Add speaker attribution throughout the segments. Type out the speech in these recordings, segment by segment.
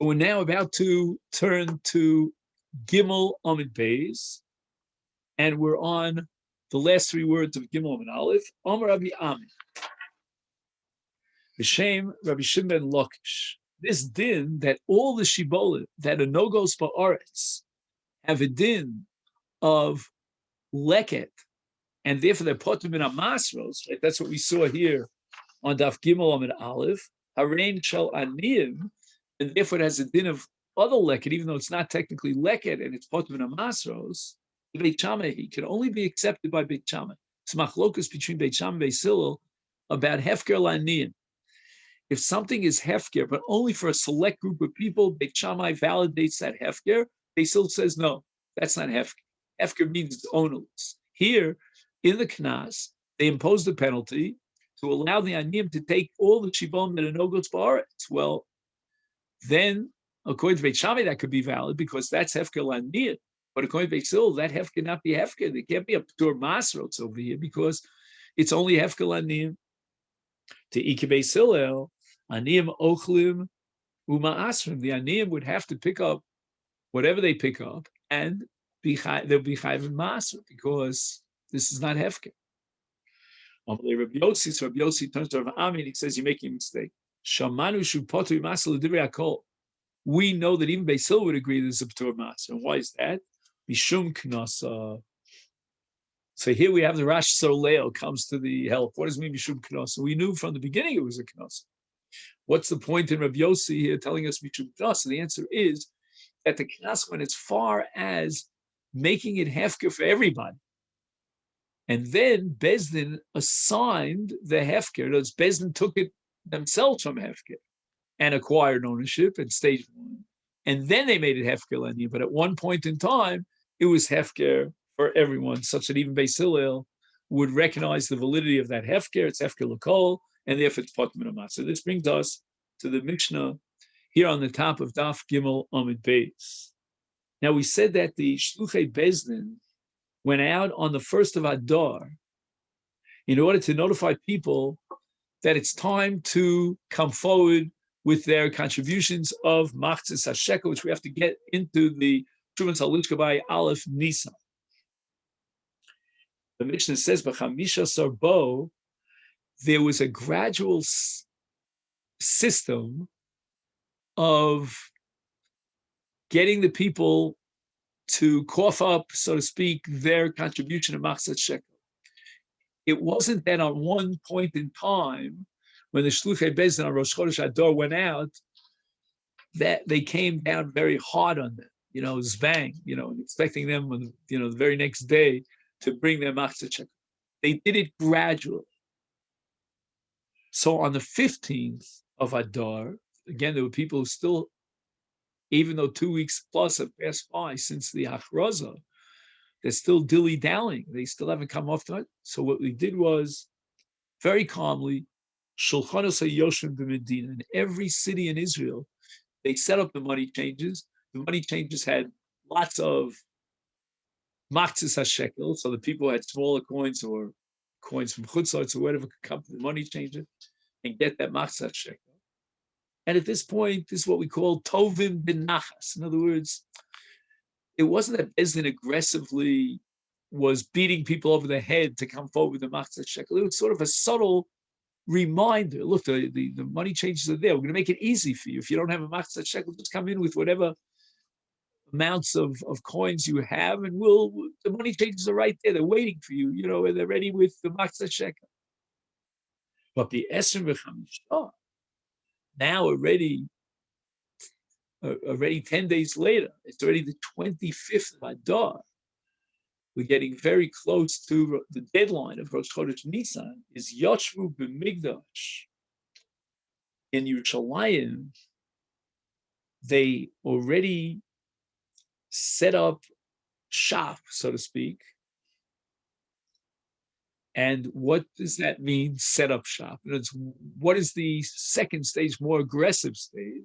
Speaker 1: We're now about to turn to Gimel Amid Beis, and we're on the last three words of Gimel Amid Aleph. Amar Rabbi Ami, B'Shem Rabbi Shimon ben Lakish. This din that all the shibolim that are no-gos ba'aretz have a din of leket, and therefore they're potum in amasros. Right? That's what we saw here on Daf Gimel Amid Aleph. Harein shel aniyim, and therefore it has a din of other leket, even though it's not technically leket and it's potum in amasros. The Beit Shammai can only be accepted by Beit Shammai. It's machlokus between Beit Shammai and Beit Hillel about hefker la'aniyim. If something is hefker, but only for a select group of people, Beit Shammai validates that hefker. Beit Hillel says, no, that's not hefker. Hefker means it's ownerless. Here, in the Knas, they imposed a penalty to allow the aniyim to take all the shibom that are no-gos ba'aretz. Well, then, according to Beit Shammai, that could be valid because that's hefker la'aniyim. But according to Beit Hillel, that hefker cannot be hefker. There can't be a p'tur masros over here because it's only hefker la'aniyim. To Ike Beit Hillel, aniyim ochlim uma'asrim. The aniyim would have to pick up whatever they pick up, and they'll be chayv in masr because this is not hefker. Rabbi Yossi turns to Rav Ami and he says, "You're making a mistake." Shamanu shupotu masr l'divrei hakol. We know that even Beit Hillel would agree there's a p'tur masr. And why is that? Mishum knasa. So here we have the Rash Soleo comes to the help. What does it mean Mishum knasa? We knew from the beginning it was a knasa. What's the point in Rabbi Yossi here telling us Mishum knasa? The answer is that the knasa went as far as making it hefker for everybody. And then Bezdin assigned the hefker. Those Bezdin took it themselves from hefker and acquired ownership at stage one. And then they made it hefker lani. But at one point in time, it was hefker for everyone, such that even Beis Hillel would recognize the validity of that hefker. It's hefker l'kol, and therefore it's potum min hamas. So this brings us to the Mishnah here on the top of Daf Gimel Amid Beis. Now we said that the Shluchei Bezdin went out on the 1st of Adar in order to notify people that it's time to come forward with their contributions of Machzis HaShekel, which we have to get into the Trumas HaLishka by Aleph Nisan. The Mishnah says, B'chamisha Sarbo, there was a gradual system of getting the people to cough up, so to speak, their contribution of Machzis HaShekel. It wasn't that on one point in time, when the Shluchei Bezdin on Rosh Chodesh Adar went out, that they came down very hard on them, zbang, expecting them, the very next day to bring their Machzis HaShekel. They did it gradually. So on the 15th of Adar, again, there were people who still, even though 2 weeks plus have passed by since the Achraza, they're still dilly-dallying. They still haven't come off to it. So what we did was, very calmly, Shulchanos HaYoshim b'Medina. In every city in Israel, they set up the money changers. The money changers had lots of Machzis HaShekel, so the people had smaller coins or coins from Chutzlars or whatever could come to the money changer and get that Machzis HaShekel. And at this point, this is what we call Tovim B'Nachas. In other words, it wasn't that Bezdin aggressively was beating people over the head to come forward with the Machzis HaShekel. It was sort of a subtle reminder. Look, the money changes are there. We're going to make it easy for you. If you don't have a Machzis HaShekel, just come in with whatever amounts of coins you have, and the money changes are right there. They're waiting for you, and they're ready with the Machzis HaShekel. But the Esrim V'Chamisha, now already 10 days later, it's already the 25th of Adar. We're getting very close to the deadline of Rosh Chodesh Nisan. Is Yoshvu b'Migdash in Yerushalayim? They already set up shop, so to speak. And what does that mean, set up shop? What is the second stage, more aggressive stage?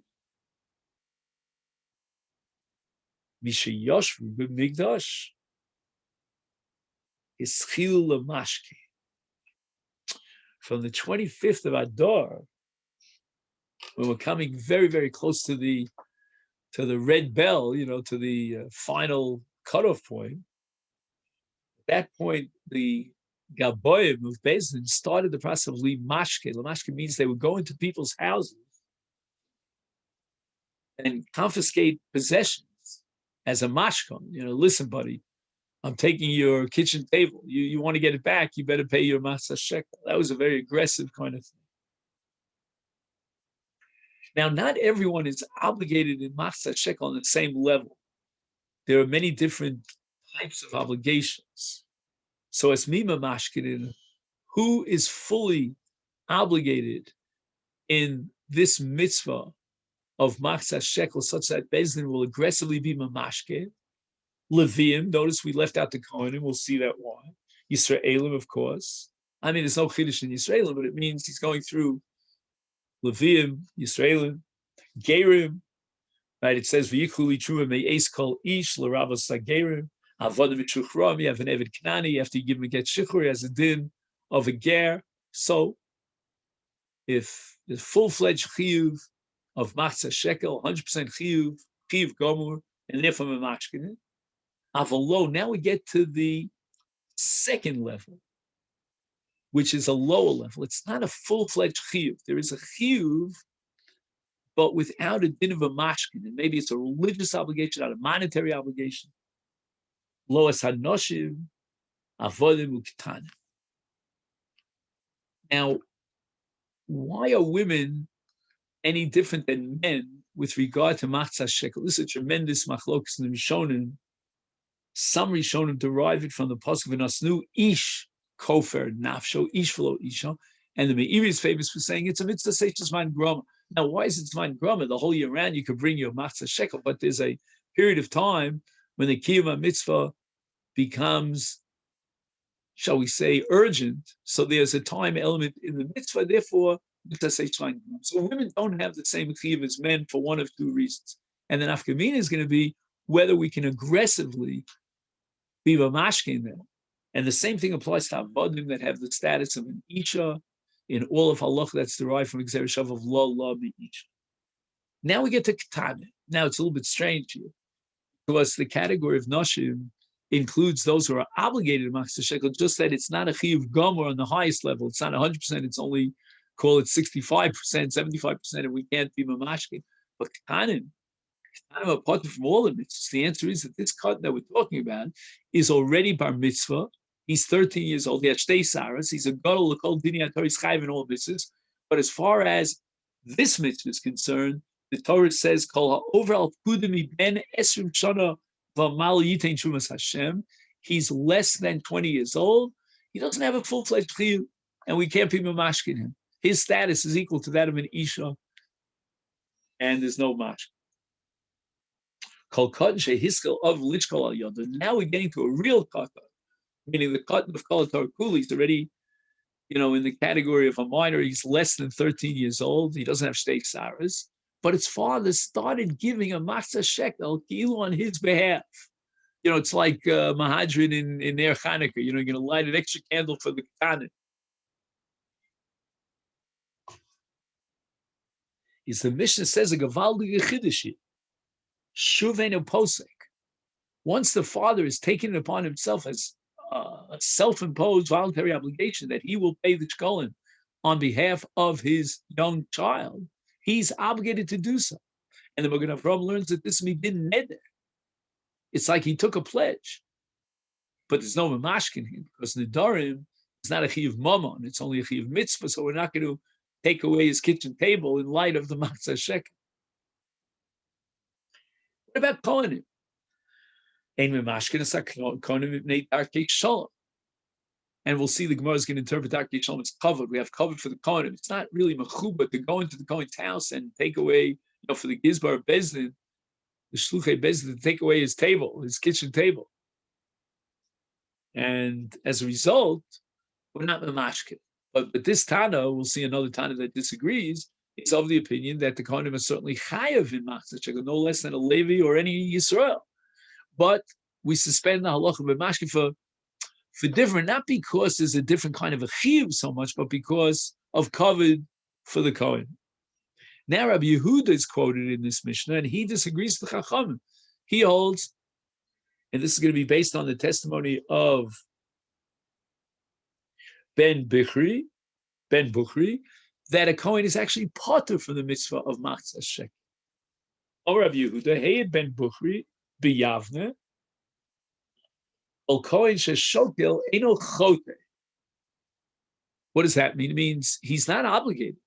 Speaker 1: Misha Yoshvu b'Migdash is Chil Lamashke. From the 25th of Adar, when we're coming very, very close to the to the red bell, to the final cutoff point. At that point, the Gaboim of Bezin started the process of Limashke. Limashke means they would go into people's houses and confiscate possessions as a mashkon. Listen, buddy, I'm taking your kitchen table. You want to get it back, you better pay your masa shekel. That was a very aggressive kind of thing. Now, not everyone is obligated in masa shekel on the same level. There are many different types of obligations. So as mima mashkinin, who is fully obligated in this mitzvah of machzas shekel, such that Bezdin will aggressively be mamashke? Leviim, notice we left out the Kohanim, we'll see that why. Yisraelim, of course. I mean, there's no Chiddush in Yisraelim, but it means he's going through Leviim, Yisraelim, Gerim, right? It says, V'yichuli truma me'es kol ish l'ravos sagerim, avodim v'chuchram, you have an Eved Knani, after you give him a get shichur, he has a din of a ger. So, if the full-fledged chiyuv of machzas shekel, 100% chiyuv gomur, and therefore mamashkin, avalo, now we get to the second level, which is a lower level. It's not a full-fledged chiyuv. There is a chiyuv, but without a din of a mashkin. And maybe it's a religious obligation, not a monetary obligation. Loas hanoshim, avodim uktanim. Now, why are women any different than men with regard to machzas shekel? This is a tremendous machlokas in the Rishonim. Some Rishonim derive it from the pasuk v'nasnu ish kofer nafsho ish v'lo isha, and the Meiri is famous for saying it's a mitzvah seishes man grama. Now, why is it man grama? The whole year round you could bring your machzas shekel, but there's a period of time when the kiyum mitzvah becomes, shall we say, urgent. So there's a time element in the mitzvah. Therefore, so women don't have the same chiyuv as men for one of two reasons. And then afkamina is going to be whether we can aggressively be mamashkin them. And the same thing applies to avodim that have the status of an isha in all of halach that's derived from Gzeir Shav of la isha. Now we get to ketana. Now it's a little bit strange here, because the category of nashim includes those who are obligated to machzas shekel, just that it's not a chiyuv gomer on the highest level. It's not 100%. It's only, call it 65%, 75%, and we can't be mamashkin. But ketanim apart from all of it, the answer is that this cut that we're talking about is already bar mitzvah. He's 13 years old. He has shtei saras. He's a gadol l'kol dini ha'torah chayv in all mitzvahs. But as far as this mitzvah is concerned, the Torah says, "Kol ha'over pudimi ben esrim shana v'mal yitein shumas Hashem." He's less than 20 years old. He doesn't have a full-fledged chiyuv, and we can't be mamashkin him. His status is equal to that of an isha, and there's no mashkin. Kol katan shehiskel of lichkol al yoda. Now we're getting to a real katan, meaning the katan of kol kuli is already, in the category of a minor. He's less than 13 years old. He doesn't have shtei saras, but his father started giving a machzas shekel kilu on his behalf. It's like Mahadrin in Ner Chanukah. You're going to light an extra candle for the katan. Is the Mishnah says a gavaldige chiddush. Shuvenu posek. Once the father has taken it upon himself as a self-imposed voluntary obligation that he will pay the shekalim on behalf of his young child, he's obligated to do so. And the Magen Avraham learns that this midin neder. It's like he took a pledge, but there's no mamashkin here because nedarim is not a chiyuv mamon; it's only a chiyuv mitzvah. So we're not going to take away his kitchen table in light of the machzas shekel. What about kohanim? And we'll see the Gemara is going to interpret Darkei Shalom. It's covered. We have covered for the kohanim. It's not really mechuba to go into the kohen's house and take away, for the Gizbar Bezdin, the Shluchei Bezdin, to take away his table, his kitchen table. And as a result, we're not mamashkin. But this Tana, we'll see another Tana that disagrees, is of the opinion that the kohanim are certainly chayav in machzas shekel, no less than a Levi or any Yisrael. But we suspend the halacha b'mashkin for different, not because there's a different kind of a chiyuv so much, but because of kavod for the kohen. Now Rabbi Yehuda is quoted in this Mishnah, and he disagrees with Chachamim. He holds, and this is going to be based on the testimony of Ben Bukhri, that a Kohen is actually potter from the mitzvah of Machzah Shekel. Or Rabbi Yehuda, hey Ben Bukhri, biyavne, ol Kohen sheshokel eno chote. What does that mean? It means he's not obligated.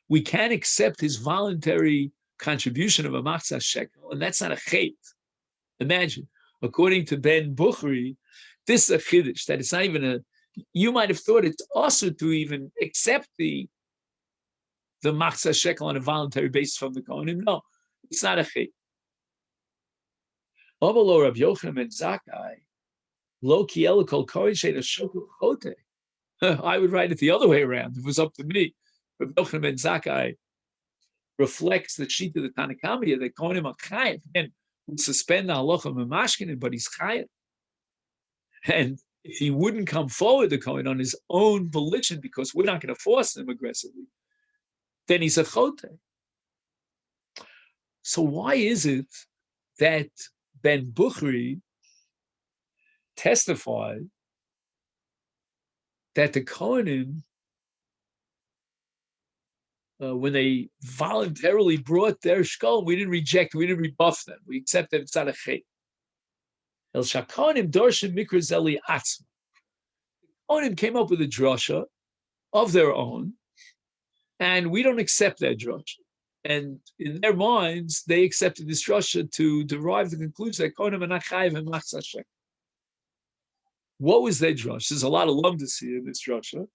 Speaker 1: We can accept his voluntary contribution of a Machzah Shekel, and that's not a chait. Imagine, according to Ben Bukhri, this is a chiddush, that it's not even a, you might have thought it's also to even accept the Machzah Shekel on a voluntary basis from the Kohanim. No, it's not a chait. Obalo Rabbi Yochanan and Zakkai, lo kiel kol kohen she'ena shokel chote. I would write it the other way around. If it was up to me. Rabbi Yochanan ben Zakkai reflects the sheet of the Tanakhama that Kohanim are chayav. Again, we suspend the halacha of Mamashkin, but he's chayav. And if he wouldn't come forward, the Kohen, on his own volition, because we're not going to force him aggressively, then he's a chote. So why is it that Ben Bukhri testified that the Kohanim, when they voluntarily brought their shkol, we didn't reject, we didn't rebuff them. We accepted it's not a chet. El Shekalim Dorshin Mikra Zeli Atzma. The Kohanim came up with a drasha of their own, and we don't accept that drasha. And in their minds, they accepted this drasha to derive the conclusion that Kohanim are not chayiv and Machzah Shekel. What was their drasha? There's a lot of lumdus here in this drasha.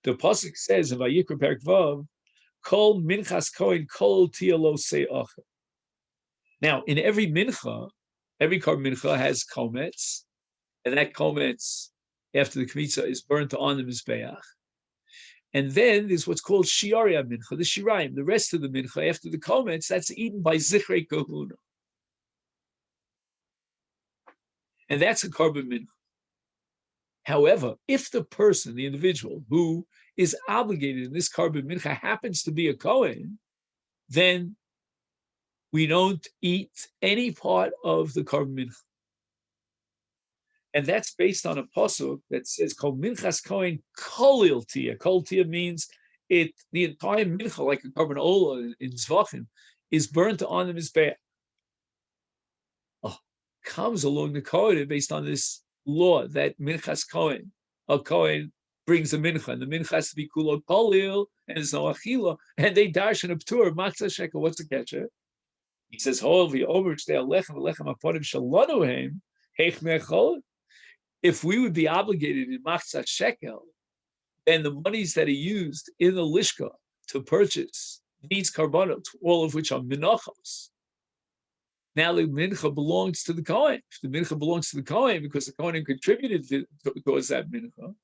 Speaker 1: The pasuk says in Vayikra Perek Vav, Kol minchas kohen kol tialo se'acha. Now, in every mincha, every korban mincha has komets, and that komets, after the kmitza, is burnt on the mizbeach. And then there's what's called shiaria mincha, the shiraim, the rest of the mincha after the komets, that's eaten by zichrei kahuna. And that's a korban mincha. However, if the person, the individual who is obligated in this korban mincha happens to be a kohen, then we don't eat any part of the korban mincha. And that's based on a pasuk that says, "Kol minchas kohen kolil tia." Kol tia means the entire mincha, like a korban ola in Zvachim, is burnt on the mizbeach. Comes along the kohen based on this law that minchas kohen, a kohen brings a mincha, and the mincha has to be kulo kolil, and there's no achila, and they darshan a ptur Machzah Shekel. What's the catcher? He says, if we would be obligated in Machzah Shekel, then the monies that are used in the lishka to purchase these karbanos, all of which are minachos, now the mincha belongs to the Kohen. If the mincha belongs to the Kohen because the Kohen contributed towards that mincha,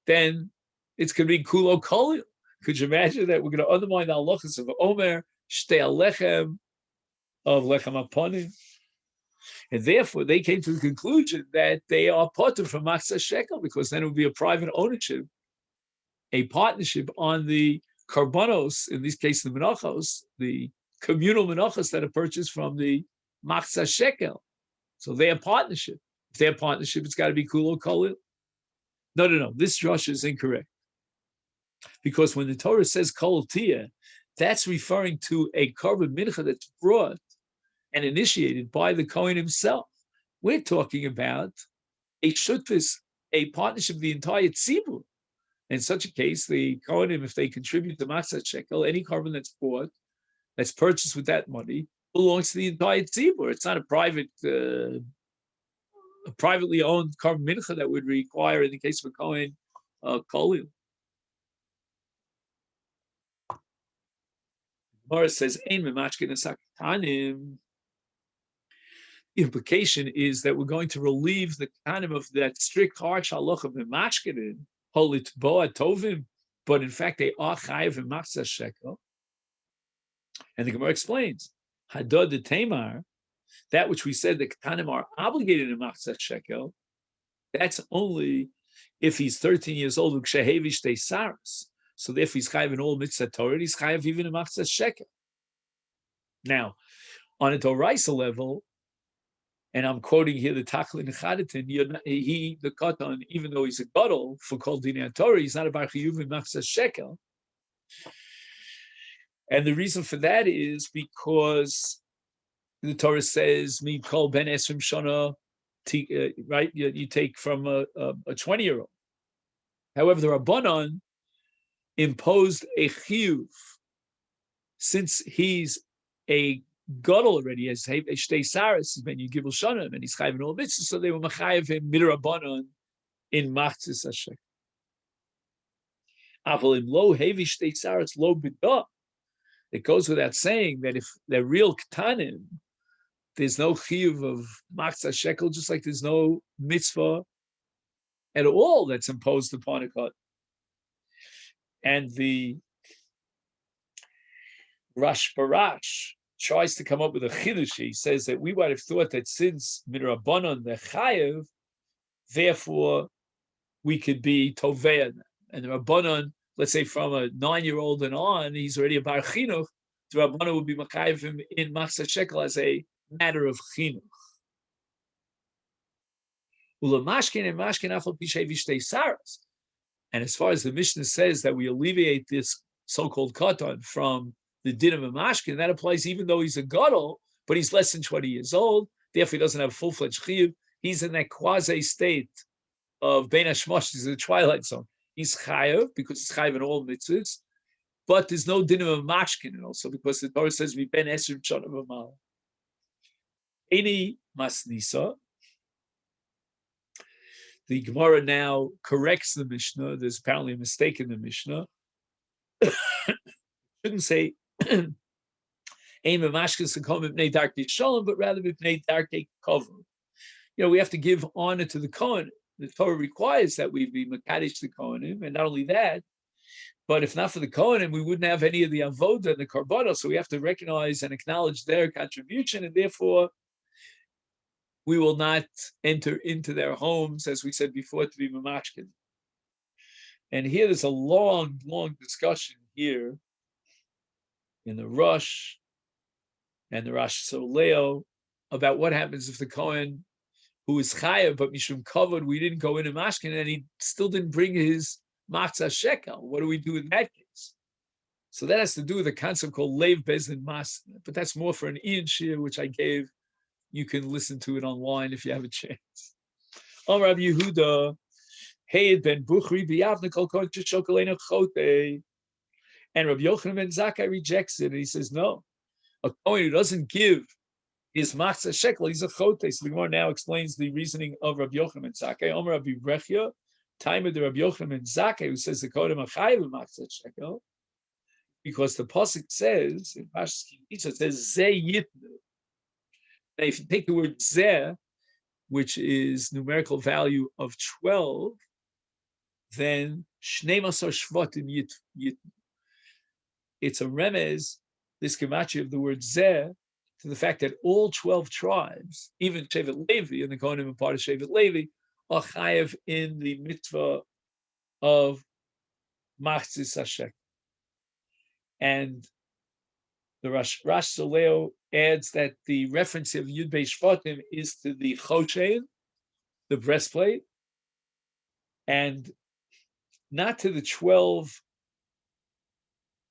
Speaker 1: then it's going to be kulo kolil. Could you imagine that we're going to undermine the halachas of Omer, shtei alechem, of lechem aponim? And therefore, they came to the conclusion that they are potter from Machzah Shekel, because then it would be a private ownership, a partnership on the karbanos, in this case the menachos, the communal menachos that are purchased from the Machzah Shekel. So they are partnership. If they are partnership, it's got to be kulo kolil. No. This drasha is incorrect. Because when the Torah says kol tia, that's referring to a korban mincha that's brought and initiated by the Kohen himself. We're talking about a shutfis, a partnership of the entire tzibur. In such a case, the Kohanim, if they contribute to Machzah Shekel, any korban that's bought, that's purchased with that money, belongs to the entire tzibur. It's not a privately owned korban mincha that would require, in the case of a Kohen, kolil. Gemara says, "Ein memachkin esaktanim." The implication is that we're going to relieve the kanim of that strict, harsh halacha of memachkinin, holit boa tovim, but in fact they are chayiv in Machzah Shekel. And the Gemara explains, hadod the tamar, that which we said the kanim are obligated in Machzah Shekel, that's only if he's 13 years old, ukshehevish de saras. So therefore he's chayiv in all mitzvah Torah, he's chayiv even in machzah shekel. Now, on a Doraisa level, and I'm quoting here the Tachlin Chadatin, he, the Katan, even though he's a gadol for Kol Dinei Torah, he's not a bar chiyuv in machzah shekel. And the reason for that is because the Torah says, "Mi kol ben esrim shana," right? You take from a 20-year-old. However, the Rabbanon imposed a chiyuv since he's a gadol already, as shtei saras ben yigibul shana, and he's chayiv in all mitzvahs, so they were machayiv him midrabanan in machzis hashek. Aval im lo hevi shtei saras lo bidah. It goes without saying that if they're real ketanim, there's no chiyuv of machzah shekel, just like there's no mitzvah at all that's imposed upon a kohen. And the Rash Barash tries to come up with a chidush. He says that we might have thought that since midrabanan they're chayiv, therefore we could be tovei. And the Rabbanon, let's say from a 9-year-old and on, he's already a bar chinuch. The Rabbanon would be makayiv him in machzah shekel as a matter of chinuch. And as far as the Mishnah says that we alleviate this so-called katan from the din of a mashkin, that applies even though he's a gadol, but he's less than 20 years old. Therefore, he doesn't have full-fledged chiyuv. He's in that quasi state of bein hashmosh, is the twilight zone. He's chayav because he's chayav in all mitzvahs, but there's no din of a mashkin also because the Torah says we ben esrim shana v'mal. Any masnisa. The Gemara now corrects the Mishnah. There's apparently a mistake in the Mishnah. Shouldn't say aim a mashkin sekom b'nei darkei shalom, but rather b'nei darkei kavod. We have to give honor to the Kohen. The Torah requires that we be makadesh the Kohanim, and not only that, but if not for the Kohanim, we wouldn't have any of the avoda and the karbanos. So we have to recognize and acknowledge their contribution, and therefore we will not enter into their homes, as we said before, to be mamashkin. And here there's a long, long discussion here in the Rosh and the Rosh Soleo about what happens if the Kohen, who is chayav, but mishum kavod, we didn't go in mashkin, and he still didn't bring his machzah shekel. What do we do in that case? So that has to do with a concept called leiv bezdin mas, but that's more for an Ian Shir, which I gave. You can listen to it online if you have a chance. Rabbi Yehuda, Hey ben Buchri biyavne kol kohen sheshokalenu chote, and Rabbi Yochanan ben Zakkai rejects it, and he says no, a kohen who doesn't give his machzah shekel, he's a chote. So the Gemara now explains the reasoning of Rabbi Yochanan ben Zakkai. Rabbi Brechia, time of the Rabbi Yochanan ben Zakkai, who says the kohen machayev machzah shekel, because the pasuk says in Pashas Kitisa, it says ze yitnu. Now, if you take the word zeh, which is numerical value of 12, then shnei masar shvatim yitnu. It's a remez, this gematria of the word zeh, to the fact that all 12 tribes, even Shevet Levi, and the Kohanim and part of Shevet Levi, are chayev in the mitzvah of machzis hashek. And the Rash Soleo adds that the reference of Yud Bei Shvatim is to the choshen, the breastplate, and not to the 12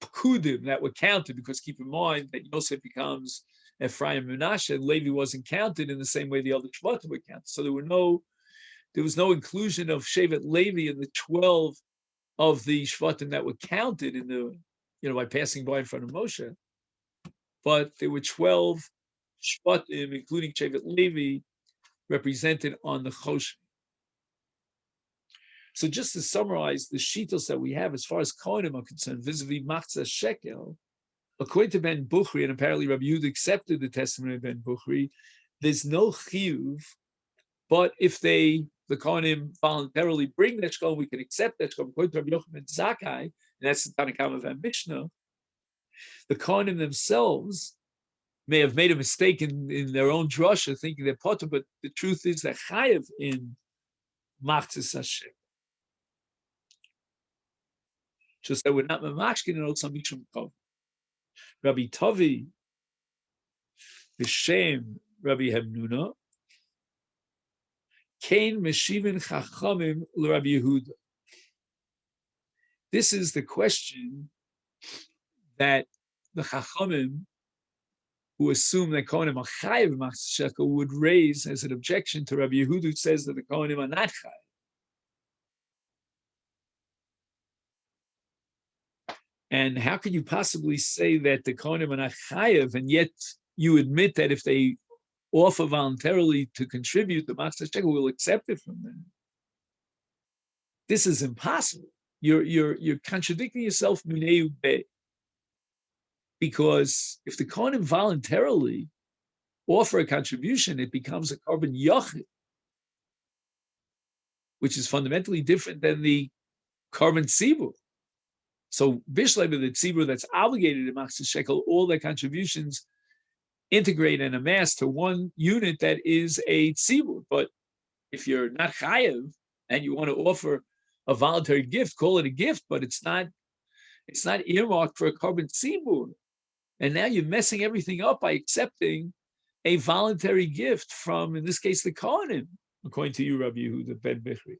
Speaker 1: pekudim that were counted, because keep in mind that Yosef becomes Ephraim and Menashe, and Levi wasn't counted in the same way the other Shvatim were counted. So there was no inclusion of Shevet Levi in the 12 of the Shvatim that were counted in the, by passing by in front of Moshe. But there were 12 Shvatim, including Shevet Levi, represented on the Choshen. So just to summarize the shitos that we have as far as Kohanim are concerned, vis-a-vis Machzah Shekel, according to Ben Buchri, and apparently Rabbi Yehuda accepted the testimony of Ben Buchri, there's no chiyuv, but if the Kohanim voluntarily bring that shkol, we can accept that shkol. According to Rabbi Yochanan ben Zakkai, and that's the Tanakh of our Mishnah, the Kohanim themselves may have made a mistake in their own drasha, thinking they're potter, but the truth is they're chayev in Machzis Hashem. just that we're not mamashkin and also mishum kov. Rabbi Tavi, B'Shem Rabbi Hamnuna, Kain Meshivin Chachamim l'Rabbi Yehuda. This is the question that the Chachamim, who assume that Kohanim are chayiv Masechet, would raise as an objection to Rabbi Yehuda, who says that the Kohanim are not chayiv. And how can you possibly say that the Kohanim are not chayiv, and yet you admit that if they offer voluntarily to contribute, the Masechet will accept it from them? This is impossible. You're contradicting yourself, minei be. Because if the Kohanim voluntarily offer a contribution, it becomes a korban yachid, which is fundamentally different than the korban tzibur. So bishlei the tzibur that's obligated to Masechet, all their contributions integrate and amass to one unit that is a tzibur. But if you're not chayev and you want to offer a voluntary gift, call it a gift, but it's not earmarked for a korban tzibur. And now you're messing everything up by accepting a voluntary gift from, in this case, the Kohanim, according to you, Rabbi Yehuda ben Bichri.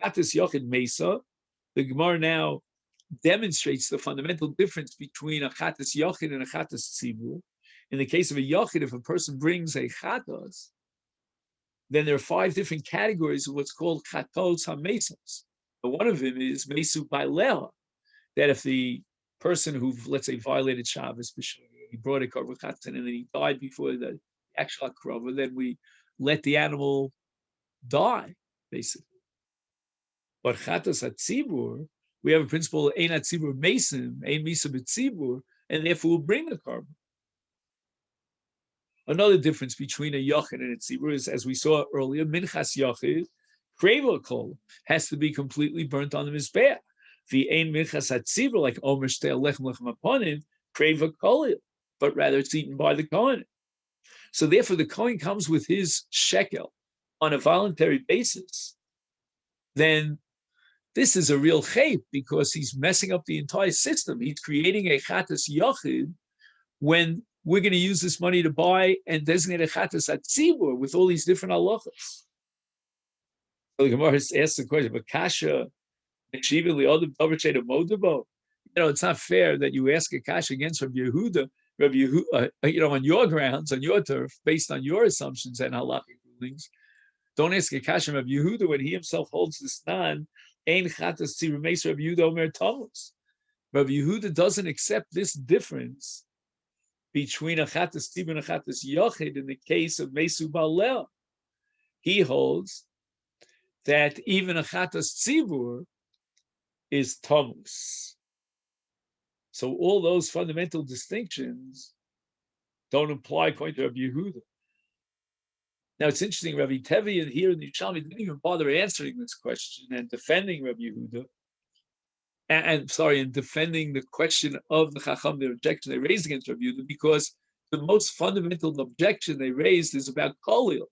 Speaker 1: Chatas Yochid Mesa, the Gemara now demonstrates the fundamental difference between a Chatas Yochid and a Chatas Tzibur. In the case of a Yochid, if a person brings a Chatas, then there are 5 different categories of what's called Chatos HaMesas. One of them is Mesu Baileha, that if the person who, let's say, violated Shabbos, he brought a korban chatas and then he died before the actual krova, then we let the animal die, basically. But chatas hatzibur, we have a principle, ein hatzibur mesim, ein misa b'tzibur, and therefore we'll bring the korban. Another difference between a yachid and a tzibur is, as we saw earlier, minchas yachid, krevel kol, has to be completely burnt on the mizbeach. The ein minchas hatzibur, like omer shtel lechem lechem aponim, kreva kolil, but rather it's eaten by the kohen. So therefore, the kohen comes with his shekel on a voluntary basis. Then this is a real chait because he's messing up the entire system. He's creating a chatas yachid when we're going to use this money to buy and designate a chatas hatzibur with all these different halachas. So the Gemara asks the question, but kasha. It's not fair that you ask a kasha against Rabbi Yehuda, on your grounds, on your turf, based on your assumptions and halachic rulings. Don't ask a kasha Rabbi Yehuda when he himself holds the stand. Ein chatas tzibur meis Rabbi Yehuda omer tamus. Rabbi Yehuda doesn't accept this difference between a chatas tzibur and a chatas yachid in the case of mesu balel. He holds that even a chatas tzibur is tamus. So all those fundamental distinctions don't apply according to Rabbi Yehuda. Now it's interesting, Rabbi Tevi and here in the Yerushalmi didn't even bother answering this question and defending Rabbi Yehuda, and defending the question of the Chacham, the objection they raised against Rabbi Yehuda, because the most fundamental objection they raised is about kolil.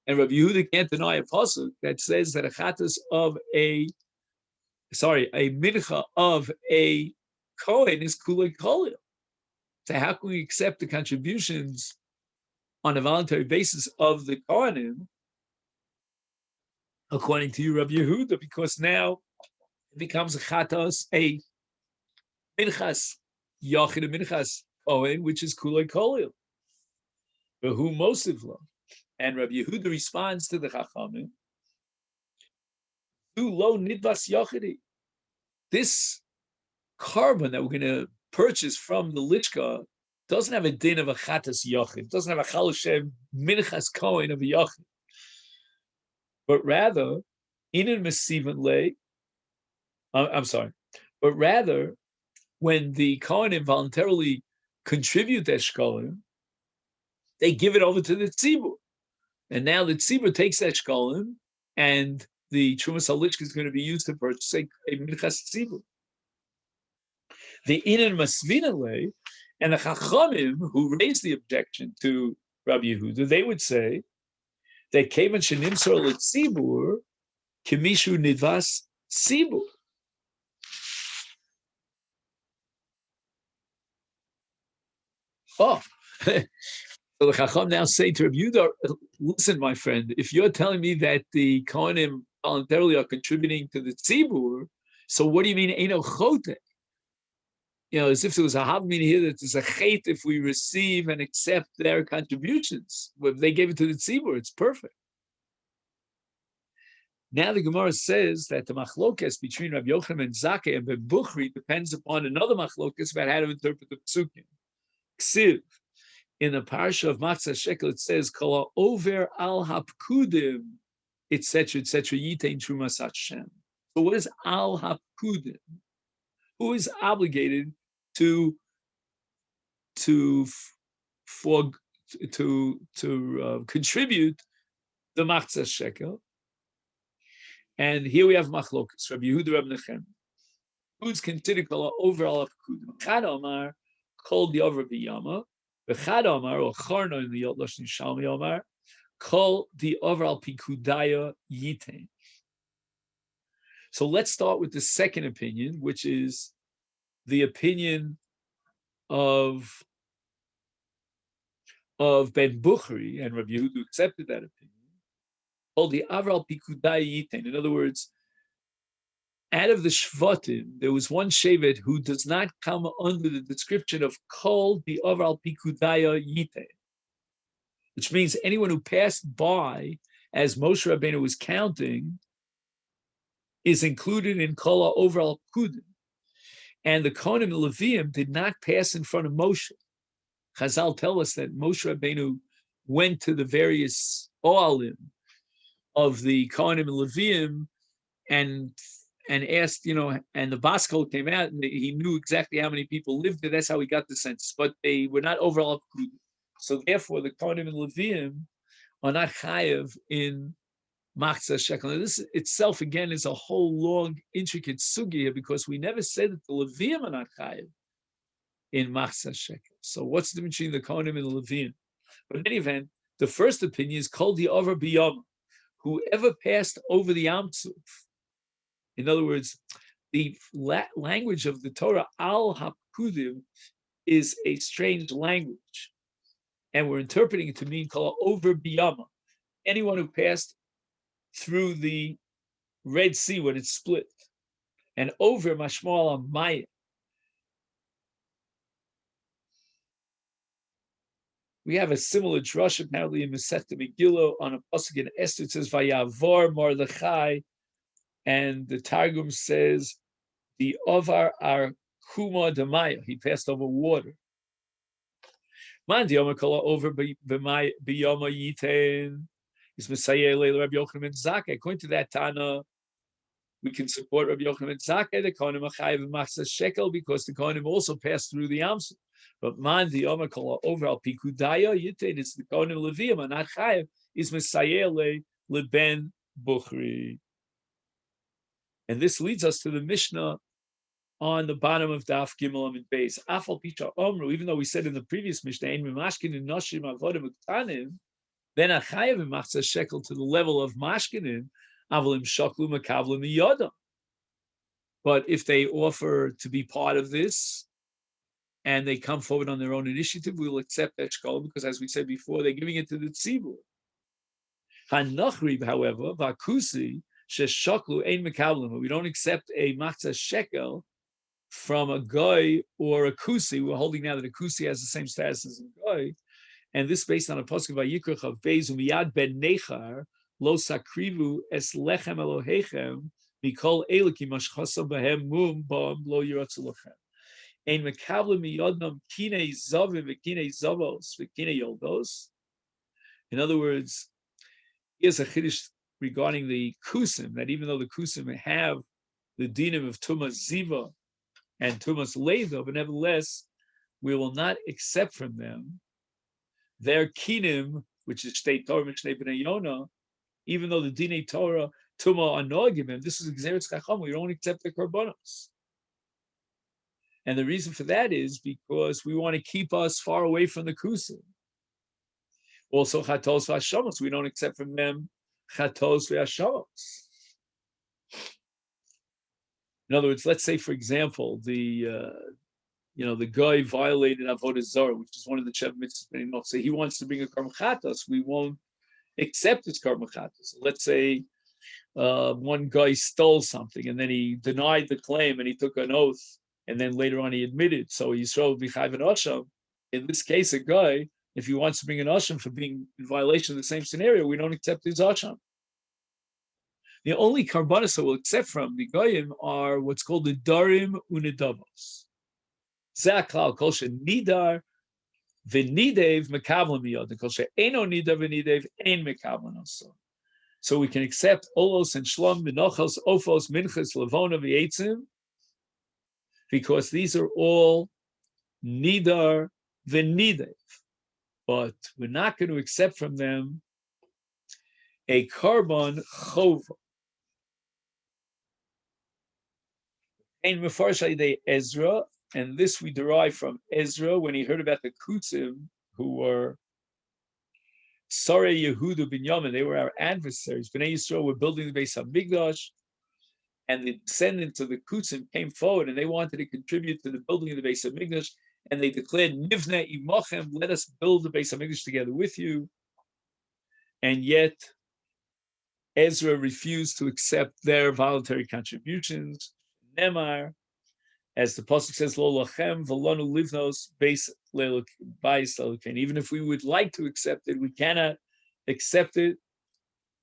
Speaker 1: And Rabbi Yehuda can't deny a pasuk that says that a chatas of a mincha of a kohen is kulei kolil. So how can we accept the contributions on a voluntary basis of the kohanim, according to you, Rabbi Yehuda? Because now it becomes a chatas, a minchas yachid, a minchas kohen, which is kulei kolil. But who mosivla? And Rabbi Yehuda responds to the chachamim, lo nidvas yachidi. This carbon that we're going to purchase from the lichka doesn't have a din of a chatas yachid, doesn't have a chaloshem minchas kohen of a yachid, but rather inin mesivan le. But rather when the kohen involuntarily contribute their shekalim, they give it over to the tzibur, and now the tzibur takes that shekalim and the Trumas Halichka is going to be used to purchase a minchas tzibur. The Inan Masvinale and the Chachamim who raised the objection to Rabbi Yehuda, they would say that Kevan Shenimsor L'Tzibur Kimishu Nidvas Tzibur. Oh, so the Chacham now say to Rabbi Yehuda, listen, my friend, if you're telling me that the Kohanim voluntarily are contributing to the Tzibur, so what do you mean, Eino Chote? As if there was a Havmin here that there's a Chet if we receive and accept their contributions. If they gave it to the Tzibur, it's perfect. Now the Gemara says that the machlokes between Rabbi Yochanan and Zakkai and Ben Bukhri depends upon another machlokes about how to interpret the psukim. Ksiv, in the parsha of Matzah Shekel, it says, "Kol over al hapkudim," etc., yitain trumas Hashem. So what is al hapkudim? Who is obligated to contribute the Matzah Shekel? And here we have machlokas, Rabbi Yehuda, Rabbi Nechem. Who's considered over al hapkudim? Chad Omar called the over biyama. V'chad Omar or Charno in the Lashon Shalmi Omar call the over al pikudaya yitain. So let's start with the second opinion, which is the opinion of Ben Bukhri, and Rabbi Yehuda accepted that opinion. Called the over al pikudaya yitain. In other words, out of the Shvatim, there was one Shevet who does not come under the description of Kol the over al pikudaya yitain, which means anyone who passed by as Moshe Rabbeinu was counting is included in Kol over al pikudim. And the Kohanim and Leviim did not pass in front of Moshe. Chazal tell us that Moshe Rabbeinu went to the various Oalim of the Kohanim and Leviim and asked, and the Baskol came out and he knew exactly how many people lived there. That's how he got the census, but they were not over al pikudim. So therefore, the Kohanim and Leviim are not chayev in Matzah Shekel. Now, this itself, again, is a whole long, intricate sugya because we never said that the Leviim are not chayev in Matzah Shekel. So what's the difference between the Kohanim and the Leviim? But in any event, the first opinion is called the over biyama. Whoever passed over the Yam Suf. In other words, the language of the Torah, al hapkudim, is a strange language. And we're interpreting it to mean called over biyama. Anyone who passed through the Red Sea when it split. And over mashmal maya. We have a similar drush apparently in Masechet Megillah on a pasuk in Esther. It says Vayavor Mordechai, and the Targum says the Ovar are Kuma Demaya. He passed over water. Man Diyama Kala over Biyama Yitain is Messiah Rabbi Yochanan and Zakkai. According to that Tana, we can support Rabbi Yochanan and Zakkai, the Kohanim Achayev and Matzah Shekel, because the Kohanim also passed through the Yam Suf. But man Diyama Kala over al Pikudaya Yitain, it's the Kohanim Leviim and not Chayev, is Messiah Leben Bukhri. And this leads us to the Mishnah on the bottom of Daf Gimel Amid Beis. Afal Picha Omru, even though we said in the previous Mishnah, Ein Mimashkin and Noshim Avodim Uktanim, then Achayev and Matzah Shekel to the level of Mashkinin, Avalim Shoklu Makavlim Yodam. But if they offer to be part of this and they come forward on their own initiative, we will accept that shkola because, as we said before, they're giving it to the tzibur. Hanachrib, however, Vakusi, Sheshoklu Ein Makavlim, we don't accept a Matzah Shekel from a goy or a kusi. We're holding now that a kusi has the same status as a goy, and this based on a pasuk by Yikrach of Beis Umiyad Ben Nechar Lo Sakrivu Es Lechem Elohechem Mikol Eliki Mashchasa Behem Mum Bam Lo Yiratzulachem Ein Mekavle Miyodnam Kine Zavim V'Kine Zavos V'Kine Yoldos. In other words, here's a chiddush regarding the kusim, that even though the kusim have the dinim of tumas ziva and tumas leiva, but nevertheless, we will not accept from them their kinim, which is shtei Torah and shtei b'nei Yonah, even though the dinei Torah tuma are noagim, this is exeretz chacham, we don't accept the korbanos. And the reason for that is because we want to keep us far away from the kusim. Also, chatos v'hashamos, we don't accept from them chatos v'hashamos. In other words, let's say, for example, the the guy violated Avodah Zarah, which is one of the Sheva mitzvahs. So he wants to bring a Karm Chatas, we won't accept his Karm Chatas. Let's say one guy stole something and then he denied the claim and he took an oath and then later on he admitted. So Yisrael b'chayv an asham. In this case, a guy, if he wants to bring an asham for being in violation of the same scenario, we don't accept his asham. The only karbanos that we'll accept from the goyim are what's called the darim unedavos. Zaklal kol nidar v'nidev mekavlam miyod. Kol she'eno nidar v'nidev ein mekavlam also. So we can accept olos and shlom, minochos, ophos, minchas, levona, v'yetzim, because these are all nidar v'nidev. But we're not going to accept from them a carbon chova. Ein mefarshai de Ezra, and this we derive from Ezra when he heard about the Kutzim, who were Sarei Yehuda Binyamin. They were our adversaries. Bnei Yisrael were building the Beis Hamikdash, and the descendants of the Kutzim came forward and they wanted to contribute to the building of the Beis Hamikdash, and they declared, Nivne imochem, let us build the Beis Hamikdash together with you. And yet, Ezra refused to accept their voluntary contributions. Nemar, as the pasuk says, Lo lachem v'lanu livnos beis lelokein. Even if we would like to accept it, we cannot accept it,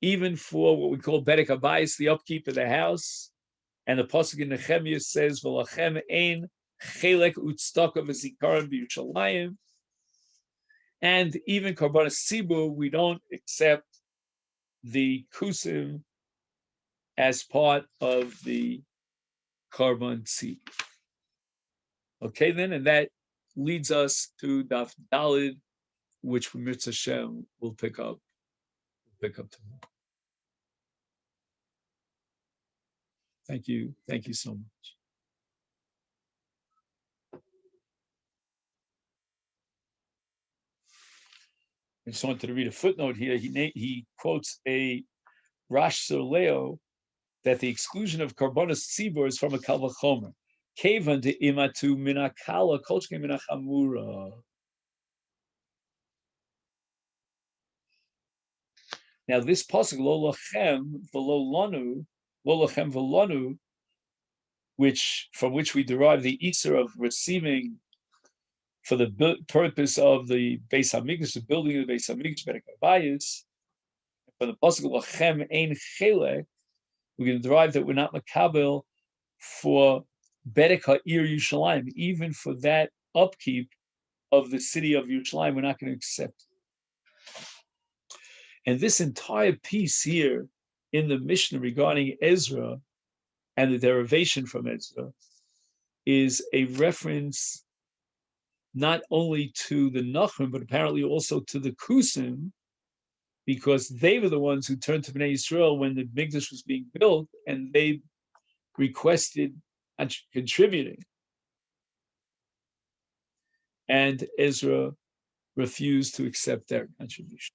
Speaker 1: even for what we call bedek habayis, the upkeep of the house. And the pasuk in Nehemiah says, "V'lachem ein chelek utztaka v'zikaron b'Yerushalayim." And even karbanos tzibur, we don't accept the kusim as part of the karban tzibur. Okay, then, and that leads us to Daf Dalid, which Mitzvah Hashem will pick up tomorrow. Thank you so much. I just wanted to read a footnote here. He quotes a Rash Leo that the exclusion of karbonos tzibur is from a kal vachomer. Kevan de imatu minakala kolchke minachamura. Now this pasuk lo lachem v'lo lanu, lo lachem v'lanu, from which we derive the Isser of receiving for the purpose of the Beis Hamikdash, the building of the Beis Hamikdash, Bedek Habayis. For the pasuk lachem ein chelek, we can derive that we're not makabel for Bedek Ha'ir Yerushalayim, even for that upkeep of the city of Yerushalayim, we're not going to accept. And this entire piece here in the Mishnah regarding Ezra and the derivation from Ezra is a reference not only to the Nachum, but apparently also to the Kusim, because they were the ones who turned to Bnei Yisrael when the Mikdash was being built, and they requested contributing. And Ezra refused to accept their contribution.